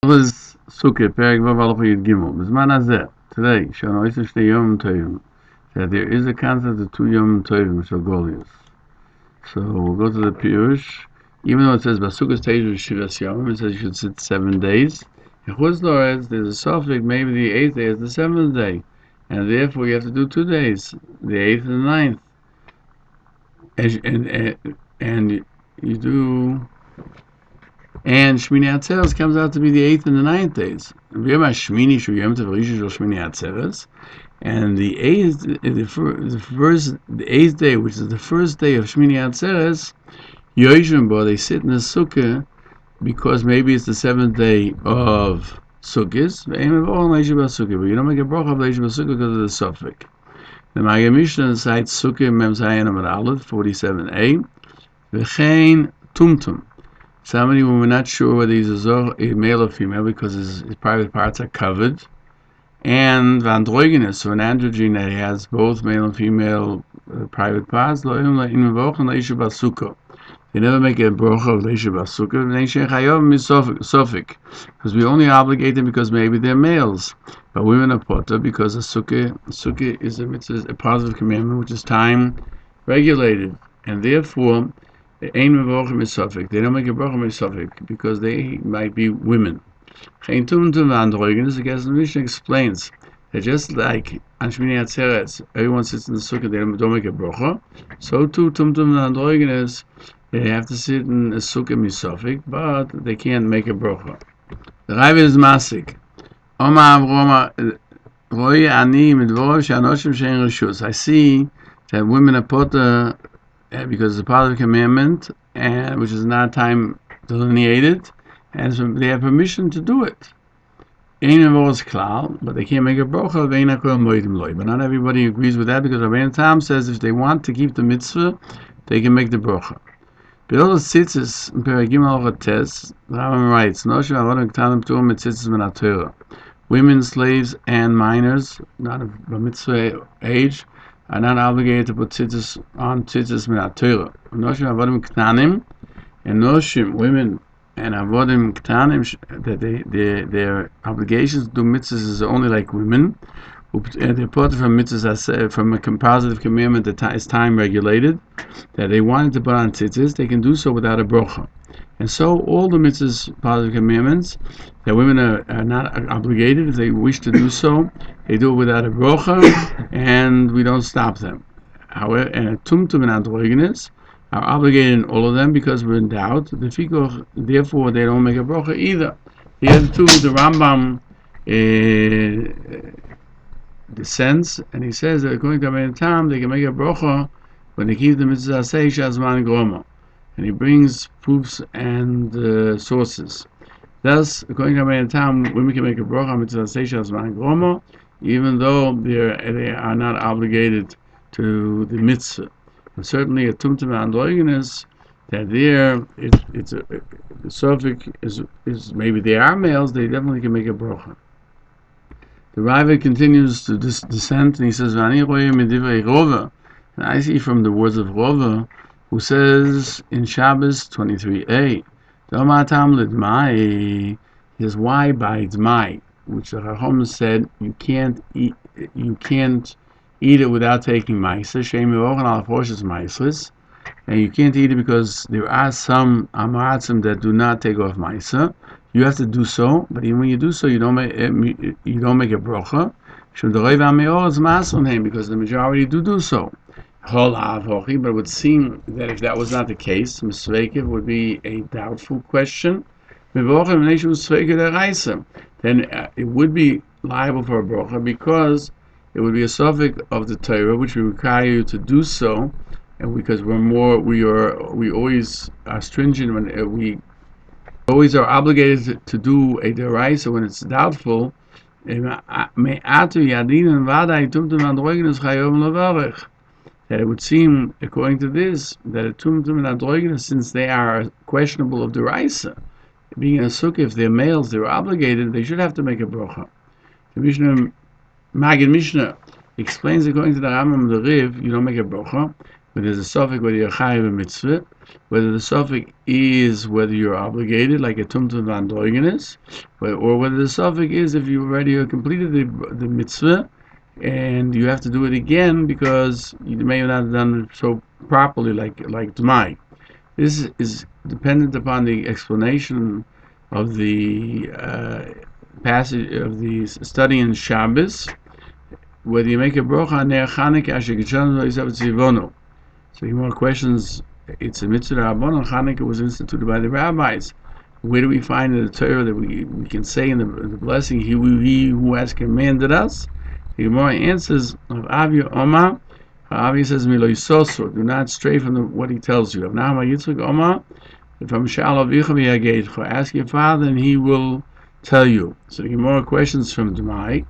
Hilchos Sukkah, Perek Vav Halacha Yud Gimel. B'zman hazeh, today, Shana Oiseh Shnei Yom Tovim, that there is a concept of 2 Yom Tovim, which are Goliaths. So we'll go to the Peirush. Even though it says Basukkah Teju Shivas Yom, it says you should sit 7 days. In Chutz La'aretz, there's a suffix, maybe the 8th day is the 7th day, and therefore you have to do 2 days, the 8th and the 9th. And you do. And Shmini Atzeres comes out to be the 8th and the 9th days. And the 8th day, which is the first day of Shmini Atzeres, they sit in the Sukkah because maybe it's the 7th day of Sukkot, but you don't make a bracha of Leisha B'Sukkah because of the suffix. The Magen Mishnah cites Sukkah Mem Zayin Amud Aleph 47a, V'chein Tumtum. Somebody when we're not sure whether he's a male or female because his private parts are covered, and androgynous, so an androgyne that he has both male and female private parts. They never make a bracha of Leisha B'Sukkah, because we only obligate them because maybe they're males, but women are potter because a sukkah is a positive commandment which is time regulated, and therefore they don't make a bracha misofik because they might be women. The Mishnah explains that just like on Shmini Atzeres, everyone sits in the sukkah, they don't make a bracha. So too, tumtum androgynous, they have to sit in a sukkah misofik, but they can't make a bracha. The Rebbe is masik. I see that women are potter because it's a part of the commandment, and which is not time delineated, and so they have permission to do it. But they can't make a bracha. But not everybody agrees with that because Rae Gann says if they want to keep the mitzvah, they can make the bracha. Rambam writes, women, slaves, and minors, not of mitzvah age, are not obligated to put tzitzis on tzitzis min ha-Torah. Noshim avodim k'tanim, and noshim, women, and avodim k'tanim, that their obligations to do mitzvahs is only like women. They're part from mitzvahs, from a positive commandment that is time regulated, that they wanted to put on tzitzis, they can do so without a bracha. And so all the mitzvahs, positive commandments, that women are not obligated, if they wish to do so, they do it without a bracha, and we don't stop them. However, and a tumtum and androgynous are obligated in all of them because we're in doubt. Therefore, they don't make a bracha either. The other two, the Rambam dissents, and he says that according to Rae Gann, they can make a bracha when they keep the mitzvah shazman groma. And he brings proofs and sources. Thus, according to Rae Gann, women can make a bracha mitzvah shazman groma, even though they are not obligated to the mitzvah. And certainly a tumtum androgynous, that there the suffix is maybe they are males, they definitely can make a bracha. The Rebbe continues to dissent, and he says, and I see from the words of Rova, who says in Shabbos 23a, he says, why by Dmai, which the Chacham said you can't eat it without taking Maisa, and you can't eat it because there are some Amatzim that do not take off Maisa. You have to do so, but even when you do so, you don't make a bracha. Because the majority do so. But it would seem that if that was not the case, Mesveikev would be a doubtful question. Then it would be liable for a bracha because it would be a suffix of the Torah, which we require you to do so, and because we always are stringent when we always are obligated to do a deraisa when it's doubtful. That it would seem, according to this, that a tumtum and androgynous, since they are questionable of deraisa, being a sukkah, if they're males, they're obligated, they should have to make a bracha. The Magen Mishnah explains, according to the Rambam, the Riv, you don't make a bracha. whether there's a suffix whether you're chayiv a mitzvah, whether the suffix is whether you're obligated, like a tumtum vandrogenes, or whether the suffix is if you already completed the mitzvah and you have to do it again because you may not have done it so properly, like Dmai. This is dependent upon the explanation of the passage of the study in Shabbos, whether you make a brocha on Ner Chanukah asher gitshanu lo'isav tzivonu. So more questions. It's a mitzvah rabbanon. Chanukah was instituted by the rabbis. Where do we find in the Torah that we can say in the blessing, he who has commanded us? The Gemara answers of Avi Omar. Avi says, "Milo yisoso." Do not stray from what he tells you. Of Nahma Yitzchak Omar, from Shal Avicha v'Yageidcha. Ask your father, and he will tell you. So the Gemara questions from Dmai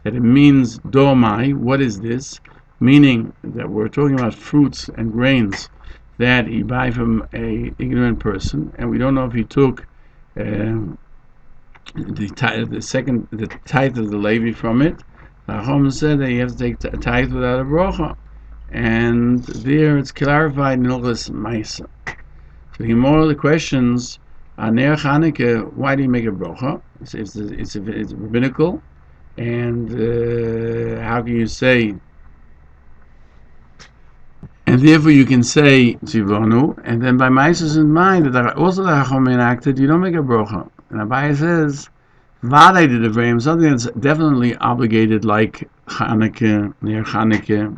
that it means Domai. What is this? Meaning that we're talking about fruits and grains that he buy from a ignorant person, and we don't know if he took the tithe of the Levi from it. Chacham said that you have to take a tithe without a brocha, and there it's clarified in Hilchos Ma'isa. So the more of the questions on Ner Chanukah, why do you make a brocha? It's rabbinical, and how can you say? And therefore you can say Tzivonu, and then by Ma'asos in mind that also the Chacham enacted, you don't make a brocha. And Abaye says, Vadai did Avraham, something that's definitely obligated like Chanukah, Ner Chanukah,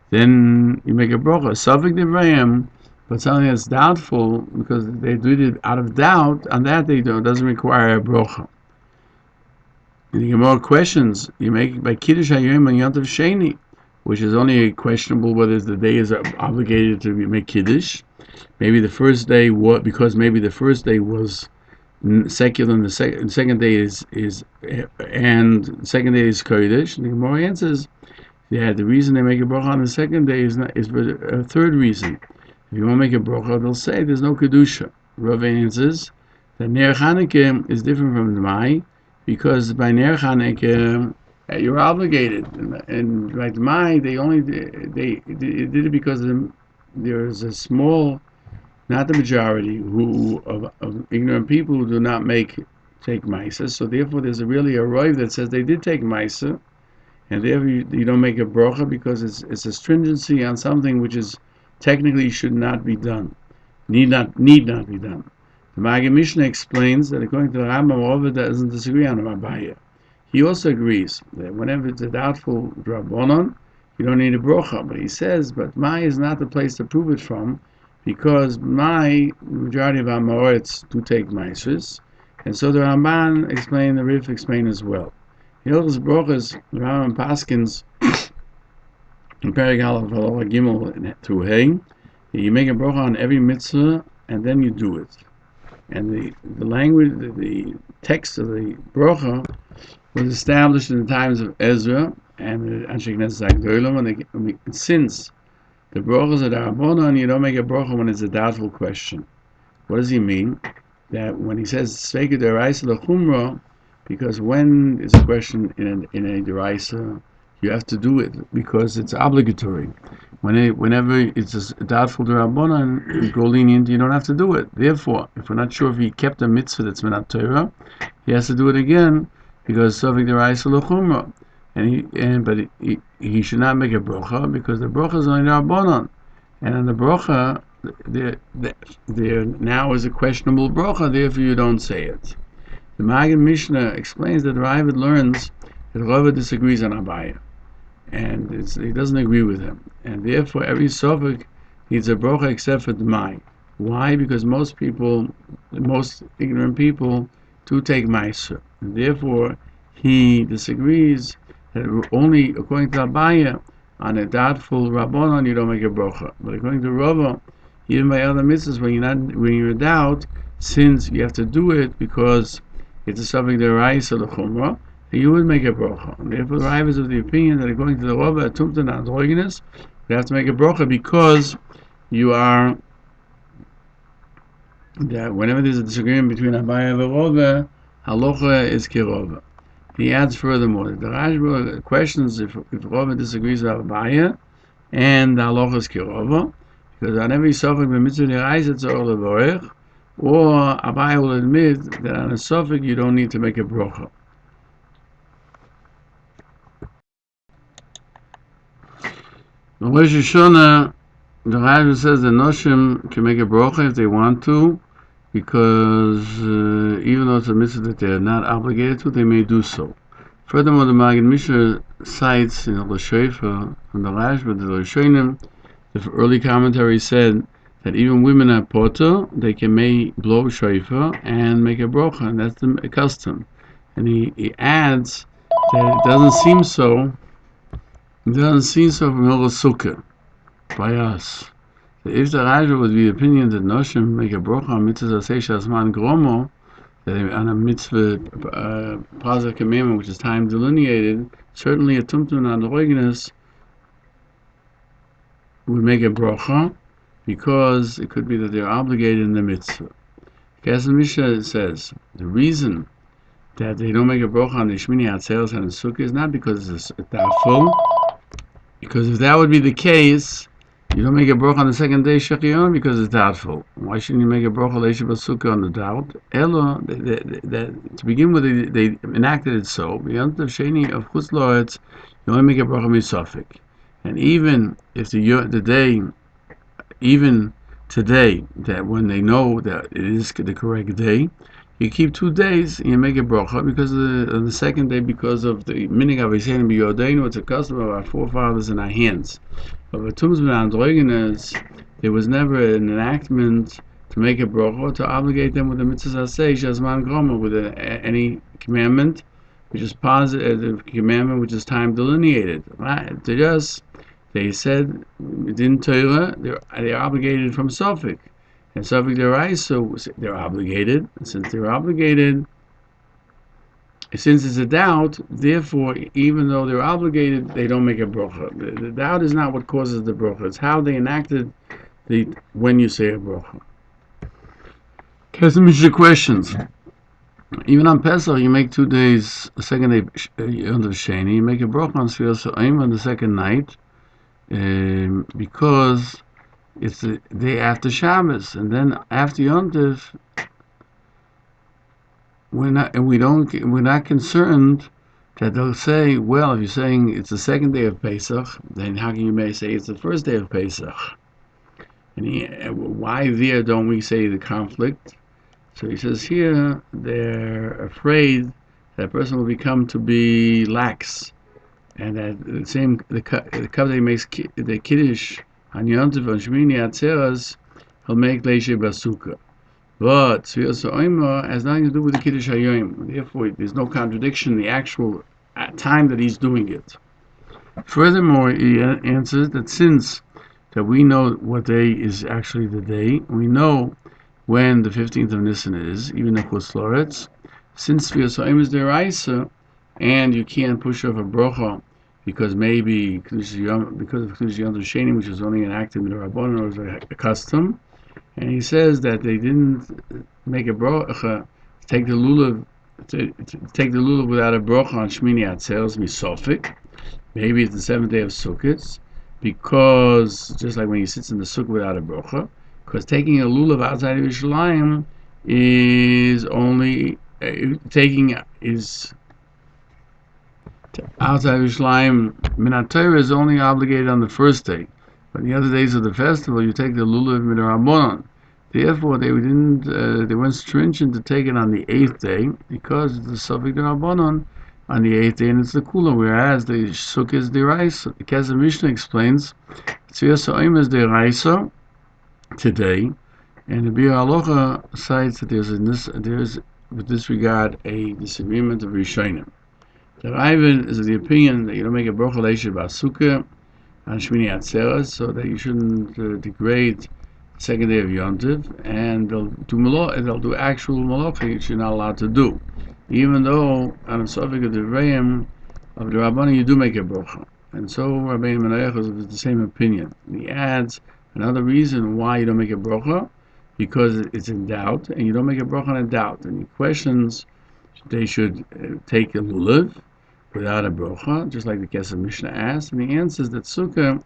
then you make a brocha. Suffolk the Avraham, but something that's doubtful, because they do it out of doubt, on that they do, it doesn't require a brocha. And you get more questions. You make by Kiddush Hayom and Yontav Sheni, which is only questionable whether the day is obligated to make Kiddush. Maybe the first day because maybe the first day was secular and the second day is Kodesh. And the Gemara answers, yeah, the reason they make a bracha on the second day is for a third reason. If you want to make a bracha, they'll say there's no Kedusha. Rav answers that Ner Chanukah is different from the Mai, because by Ner Chanukah you're obligated, and like Mai, they did it because there's a small, not the majority, of ignorant people who do not take Maisa. So therefore, there's really a Rav that says they did take Maisa, and therefore you don't make a brocha because it's a stringency on something which is technically should not be done, need not be done. The Maggid Mishnah explains that according to the Rambam, Rava doesn't disagree on Abaye. He also agrees that whenever it's a doubtful drabonon, you don't need a brocha. But he says, but Mai is not the place to prove it from, because the majority of our Maoritz do take Maisris, and so the Ramban explained, the Rif explained as well. Hilchos Brochas, the Rambam Paskins, in Perek Aleph Halacha Gimel through Hey, you make a brocha on every mitzvah, and then you do it. And the language, the text of the brocha was established in the times of Ezra and the Anshe Knesset HaGodolim, since the brochas are Rabbanon, you don't make a brocha when it's a doubtful question. What does he mean? That when he says Sveika Deraisa L'Chumra, because when it's a question in a Deraisa, you have to do it because it's obligatory. Whenever it's a doubtful Rabbanon, you go lenient, you don't have to do it. Therefore, if we're not sure if he kept a mitzvah that's Menat Torah, he has to do it again because Sovik Deraisa L'Chumra. But he should not make a brocha because the brocha is only Rabbanon, and on the brocha there now is a questionable brocha. Therefore, you don't say it. The Maggid Mishnah explains that the Ravid learns that Rava disagrees on Abaye, and he doesn't agree with him, and therefore every sofek needs a brocha except for Dmai. Why? Because most ignorant people do take Ma'aser, and therefore he disagrees that only according to Abaye, on a doubtful Rabbanon you don't make a brocha. But according to Rava, even by other mitzvahs, when you're in doubt, since you have to do it because it's a subject deraisa l'chumra, you would make a brocha. And therefore, the Rav is of the opinion that according to the Rava, tumtan androgenes, you have to make a brocha because you are that whenever there's a disagreement between Abaye and Rava, halacha is kirova. He adds furthermore, the Rashba questions if Rava disagrees with Abaye and the halacha is kirova, Because on every suffix b'mitzvah deraisa tzor levorech, or Abai will admit that on a suffix you don't need to make a brocha. In Rosh Hashanah, the Rambam says the Noshim can make a brocha if they want to, because even though it's a mitzvah that they are not obligated to, they may do so. Furthermore, the Machon Nesher cites in the Shofar from the Rashba, the Rishonim, the early commentary said that even women are potter, they can blow shofar and make a brocha, and that's the custom. And he adds that it doesn't seem so from Hilchos Sukkah by us. If the Rashba would be the opinion that Noshim make a brocha on mitzvah shasman gromo, that on a mitzvah positive commandment which is time delineated, certainly a tumtum androgynos would make a brocha, because it could be that they're obligated in the mitzvah. Kesem Misha says the reason that they don't make a brocha on the Shmini Atzeres and the Sukkah is not because it's doubtful, because if that would be the case, you don't make a brocha on the second day Shechion because it's doubtful. Why shouldn't you make a brocha Leisha B'Sukkah on the doubt? Elo, to begin with, they enacted it so. Beyond the Sheni of Chutz La'aretz, you only make a brocha misafik. And even if even today, that when they know that it is the correct day, you keep 2 days and you make a brocha because of the second day, because of the minig avisein b'yodeinu. It's a custom of our forefathers in our hands. But with Tum's Androgynes, there was never an enactment to make a brocha to obligate them with the mitzvah aseh shazman groma, with any commandment which is positive, commandment which is time delineated. Right? To us, they said within Torah they're obligated from suffix, and suffix deraisa they're obligated. And since they're obligated, since it's a doubt, therefore, even though they're obligated, they don't make a brocha. The doubt is not what causes the brocha; it's how they enacted when you say a brocha. Kesem questions. Even on Pesach, you make 2 days, the second day under Sheni, you make a brocha on Sfiras Ha'im on the second night, because it's the day after Shabbos, and then after Yontif, we're not concerned that they'll say, well, if you're saying it's the second day of Pesach, then how can you may say it's the first day of Pesach? And why there don't we say the conflict? So he says here they're afraid that a person will become to be lax, and that the cup that he makes the kiddush on Yontif on Shmini Atzeres, he'll make leishe b'sukkah. But Sfiras Ha'im has nothing to do with the Kiddush HaYom. Therefore, there's no contradiction in the actual time that he's doing it. Furthermore, he answers that since that we know what day is actually the day, we know when the 15th of Nisan is, even if Chutz La'aretz, since Sfiras Ha'im is deraisa, and you can't push off a brocha because maybe because of Kiddush Yom Sheni, which is only enacted in the Rabbanon, or is a custom. And he says that they didn't make a brocha, take the lulav without a brocha on Shmini Atzeres misofik. Maybe it's the 7th day of Sukkot, because just like when he sits in the sukkah without a brocha, because taking a lulav outside of Yerushalayim is only outside of Yerushalayim. Minat Torah is only obligated on the first day. But the other days of the festival, you take the lulav midrabanan. Therefore, they weren't stringent to take it on the 8th day, because it's the suffix derabanan on the 8th day, and it's the kula. Whereas the sukkah is deraisa. The Kesem Mishnah explains, Sfiras Ha'im is deraisa today, and the Bir Halacha cites that there's with this regard a disagreement of Rishonim. The Rae is of the opinion that you don't make a brocha leisha b'sukkah on Shmini Atzeres, so that you shouldn't degrade the second day of Yontif, and they'll do actual malacha which you're not allowed to do, even though on the suffix of the Reim of the Rabbanan you do make a brocha. And so Rabbeinu Menachos is the same opinion. And he adds another reason why you don't make a brocha, because it's in doubt, and you don't make a brocha on a doubt. And he questions they should take a lulav without a brocha, just like the Kesem Mishnah asked, and the answer is that Sukkah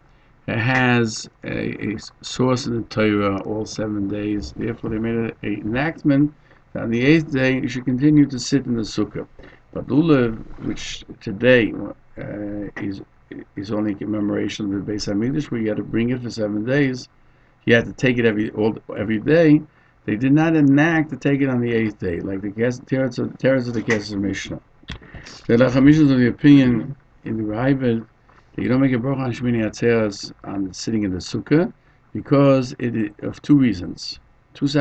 has a source in the Torah all 7 days. Therefore, they made an enactment that on the 8th day you should continue to sit in the sukkah. But Lulav, which today is only a commemoration of the Beis Hamikdash, where you had to bring it for 7 days, you had to take it every day. They did not enact to take it on the 8th day, like the Teretz of the Kesef Mishnah. The Lachamisha is of the opinion in the Rebbe that you don't make a bracha on Shmini Atzeres on sitting in the sukkah because of 2 reasons. Because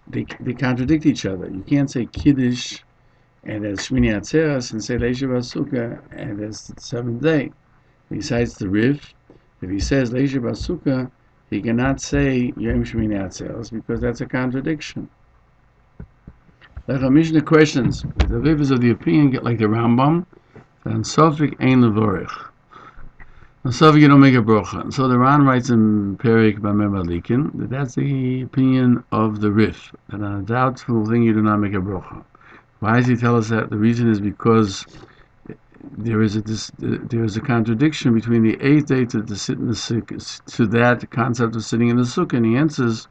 they contradict each other. You can't say Kiddush and there's Shmini Atzeres and say Leisha Basukkah and there's the 7th day. Besides the Rif, if he says Leisha Basukkah, he cannot say Yom Shmini Atzeres because that's a contradiction. The Mishnah questions. The Rif is of the opinion, like the Rambam, and Sofik Ein Levorich. On Sofik you don't make a bracha. And so the Ran writes in Perik Bameh Malikin that that's the opinion of the Rif, that on a doubtful thing you do not make a bracha. Why does he tell us that? The reason is because there is a contradiction between the 8th day to sit in the sukkah, to that concept of sitting in the sukkah. And he answers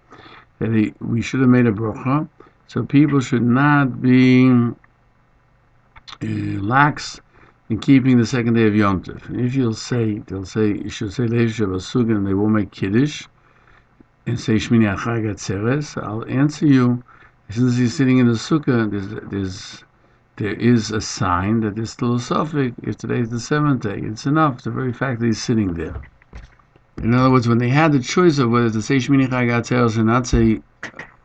that we should have made a bracha, so people should not be lax in keeping the 2nd day of Yom Tov. And if they'll say you should say Leisha Basukkah and they will make Kiddush and say Shmini Atzeres, I'll answer you. Since he's sitting in the sukkah, there is a sign that there's still a suffix. If today is the 7th day, it's enough. The very fact that he's sitting there. In other words, when they had the choice of whether to say Shmini Atzeres and not say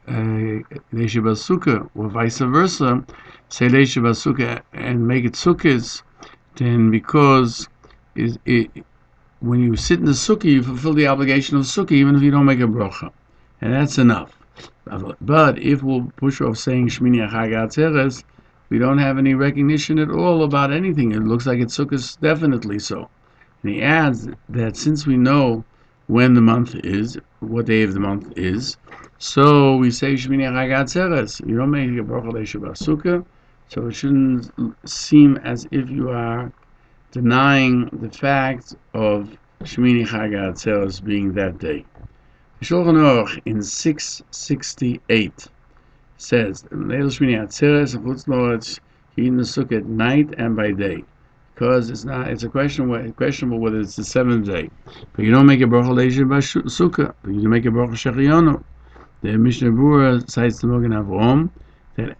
Leisha Basukkah, or vice versa, say Leisha Basukkah and make it sukkahs, then because when you sit in the sukkah, you fulfill the obligation of sukkah, even if you don't make a bracha, and that's enough. But if we'll push off saying Shmini Atzeres, we don't have any recognition at all about anything. It looks like it's sukkahs, definitely so. And he adds that since we know when the month is, what day of the month is, so we say Shmini Atzeres. You don't make a bracha Leisha Basukkah, so it shouldn't seem as if you are denying the fact of Shmini Atzeres being that day. Shulchan Aruch in 668 says, "Leil Shmini Atzeres and Chutz La'aretz you eat in the sukkah at night and by day, because it's a questionable whether it's the 7th day. But you don't make a bracha Leisha Basukkah, but you make a bracha Shechianu." The Mishnah Berurah cites the Magen Avraham that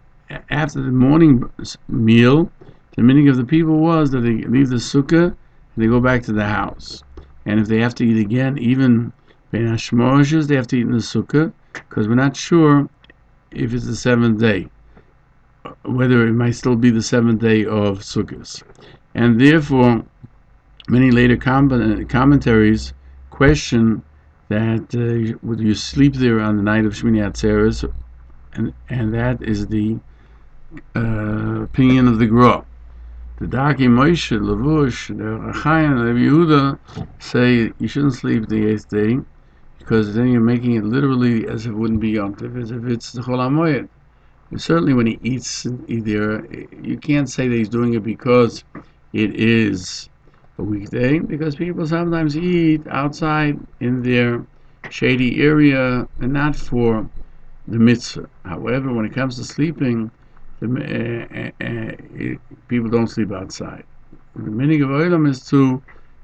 after the morning meal, the meaning of the people was that they leave the sukkah and they go back to the house. And if they have to eat again, even Ben Hashmoshes, they have to eat in the sukkah, because we're not sure if it's the 7th day, whether it might still be the 7th day of Sukkot. And therefore, many later commentaries question that whether you sleep there on the night of Shmini Atzeres, and that is the opinion of the Gra. The Daki Moshe, Lavush, the Rachaim, and Rabbi Yehuda say you shouldn't sleep the 8th day, because then you're making it literally as if it wouldn't be Yom Tov, as if it's the Chol HaMoed. Certainly when he eats there, you can't say that he's doing it because it is a weekday, because people sometimes eat outside in their shady area and not for the mitzvah. However, when it comes to sleeping, people don't sleep outside. The minig of Olam is to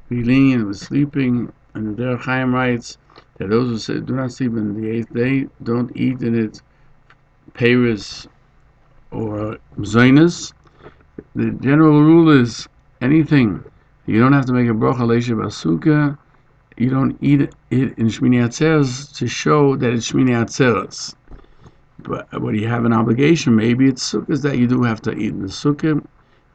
be lenient with sleeping, and the Derech Chaim writes that those who say do not sleep in the 8th day don't eat in it Peirush or Zoinus. The general rule is anything you don't have to make a bracha Leisha Basukkah, you don't eat it in Shmini Atzeres to show that it's Shmini Atzeres. But when you have an obligation, maybe it's sukkahs that you do have to eat in the sukkah.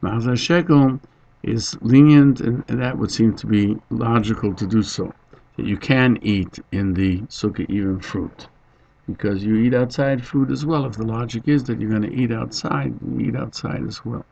Ma'azah Shekel is lenient, and that would seem to be logical to do so. That you can eat in the sukkah even fruit, because you eat outside food as well. If the logic is that you're going to eat outside, you eat outside as well.